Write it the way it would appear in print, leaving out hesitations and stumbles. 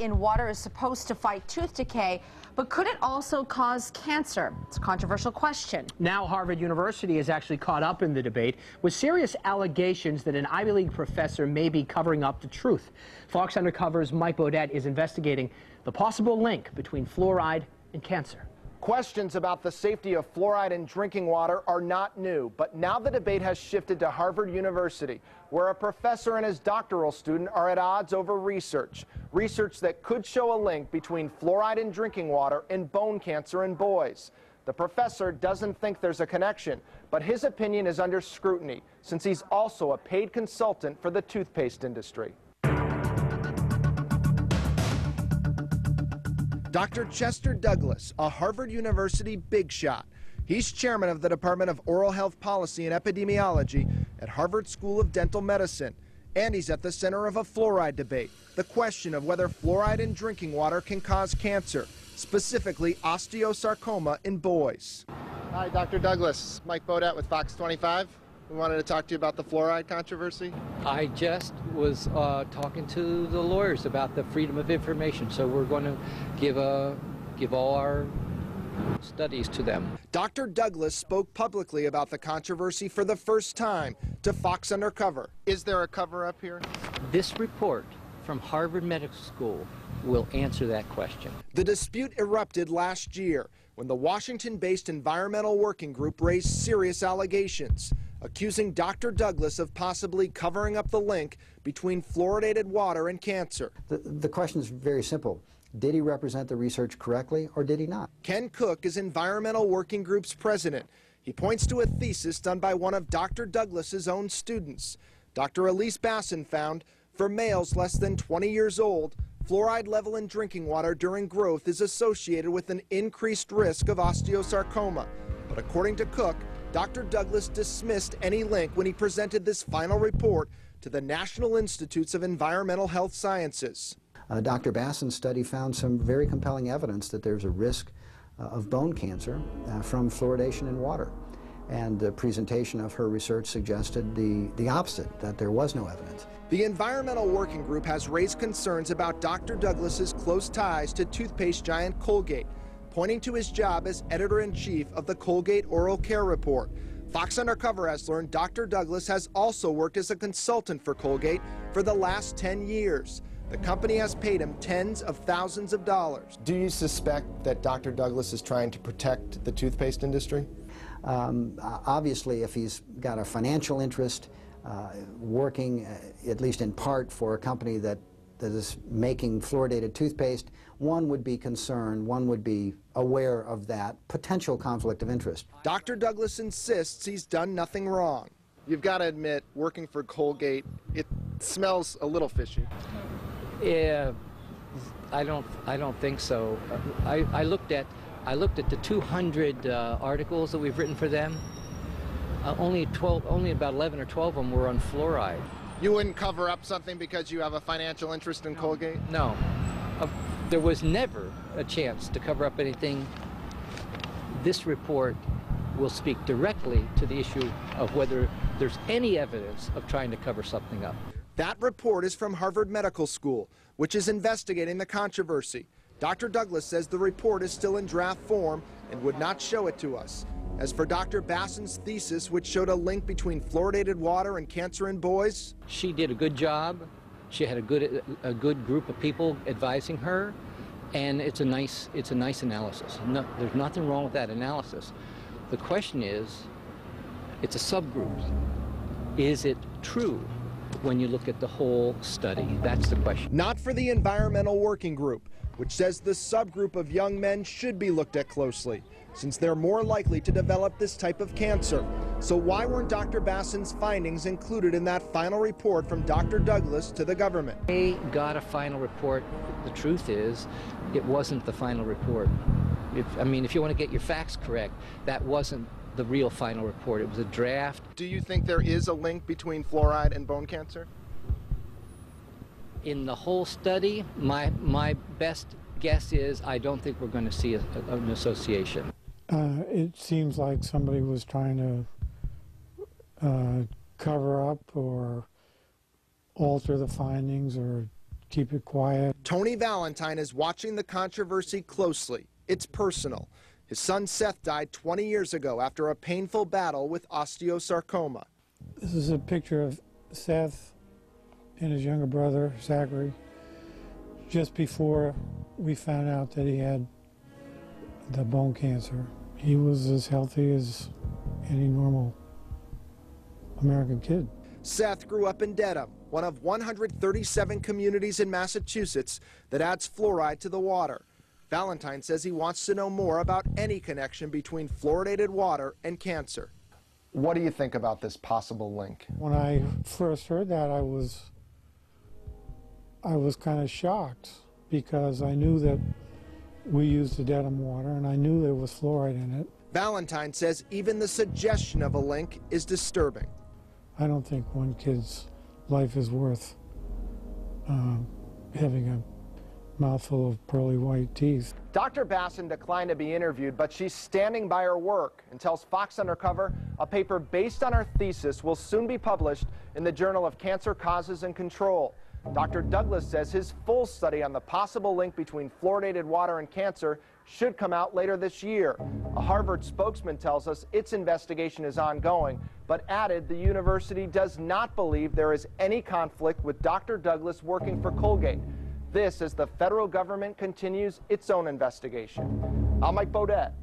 in water is supposed to fight tooth decay, but could it also cause cancer? It's a controversial question. Now Harvard University is actually caught up in the debate with serious allegations that an Ivy League professor may be covering up the truth. Fox Undercover's Mike Beaudet is investigating the possible link between fluoride and cancer. Questions about the safety of fluoride in drinking water are not new, but now the debate has shifted to Harvard University, where a professor and his doctoral student are at odds over research that could show a link between fluoride in drinking water and bone cancer in boys. The professor doesn't think there's a connection, but his opinion is under scrutiny since he's also a paid consultant for the toothpaste industry. Dr. Chester Douglas, a Harvard University big shot. He's chairman of the Department of Oral Health Policy and Epidemiology at Harvard School of Dental Medicine. And he's at the center of a fluoride debate, the question of whether fluoride in drinking water can cause cancer, specifically osteosarcoma in boys. Hi, Dr. Douglas. Mike Beaudet with Fox 25. We wanted to talk to you about the fluoride controversy. I just was talking to the lawyers about the freedom of information, so we're going to give all our studies to them. Dr. Douglas spoke publicly about the controversy for the first time to Fox Undercover. Is there a cover-up here? This report from Harvard Medical School will answer that question. The dispute erupted last year when the Washington-based Environmental Working Group raised serious allegations, accusing Dr. Douglas of possibly covering up the link between fluoridated water and cancer. The question is very simple. Did he represent the research correctly, or did he not? Ken Cook is Environmental Working Group's president. He points to a thesis done by one of Dr. Douglas's own students. Dr. Elise Basson found, for males less than 20 years old, fluoride level in drinking water during growth is associated with an increased risk of osteosarcoma. But according to Cook, Dr. Douglas dismissed any link when he presented this final report to the National Institutes of Environmental Health Sciences. Dr. Basson's study found some very compelling evidence that there's a risk of bone cancer from fluoridation in water. And the presentation of her research suggested the opposite, that there was no evidence. The Environmental Working Group has raised concerns about Dr. Douglas's close ties to toothpaste giant Colgate, pointing to his job as editor-in-chief of the Colgate Oral Care Report. Fox Undercover has learned Dr. Douglas has also worked as a consultant for Colgate for the last 10 years. The company has paid him tens of thousands of dollars. Do you suspect that Dr. Douglas is trying to protect the toothpaste industry? Obviously, if he's got a financial interest working, at least in part, for a company that is making fluoridated toothpaste, one would be concerned, one would be aware of that potential conflict of interest. Dr. Douglas insists he's done nothing wrong. You've got to admit, working for Colgate, it smells a little fishy. Yeah, I don't think so. I looked at the 200 articles that we've written for them. Only about 11 or 12 of them were on fluoride. You wouldn't cover up something because you have a financial interest in Colgate? No. There was never a chance to cover up anything. This report will speak directly to the issue of whether there's any evidence of trying to cover something up. That report is from Harvard Medical School, which is investigating the controversy. Dr. Douglas says the report is still in draft form and would not show it to us. As for Dr. Basson's thesis, which showed a link between fluoridated water and cancer in boys, she did a good job. She had a good group of people advising her, and it's a nice analysis. No, there's nothing wrong with that analysis. The question is, it's a subgroup. Is it true when you look at the whole study? That's the question. Not for the Environmental Working Group, which says the subgroup of young men should be looked at closely, since they're more likely to develop this type of cancer. So why weren't Dr. Basson's findings included in that final report from Dr. Douglas to the government? They got a final report. The truth is, it wasn't the final report. If you want to get your facts correct, that wasn't the real final report. It was a draft. Do you think there is a link between fluoride and bone cancer? In the whole study, my best guess is I don't think we're going to see an association. It seems like somebody was trying to cover up or alter the findings or keep it quiet. Tony Valentine is watching the controversy closely. It's personal. His son Seth died 20 years ago after a painful battle with osteosarcoma. This is a picture of Seth and his younger brother, Zachary, just before we found out that he had the bone cancer. He was as healthy as any normal American kid. Seth grew up in Dedham, one of 137 communities in Massachusetts that adds fluoride to the water. Valentine says he wants to know more about any connection between fluoridated water and cancer. What do you think about this possible link? When I first heard that, I was kind of shocked, because I knew that we used the Dedham water and I knew there was fluoride in it. Valentine says even the suggestion of a link is disturbing. I don't think one kid's life is worth having a mouthful of pearly white teeth. Dr. Basson declined to be interviewed, but she's standing by her work and tells Fox Undercover a paper based on her thesis will soon be published in the Journal of Cancer Causes and Control. Dr. Douglas says his full study on the possible link between fluoridated water and cancer should come out later this year. A Harvard spokesman tells us its investigation is ongoing, but added the university does not believe there is any conflict with Dr. Douglas working for Colgate. This as the federal government continues its own investigation. I'm Mike Beaudet.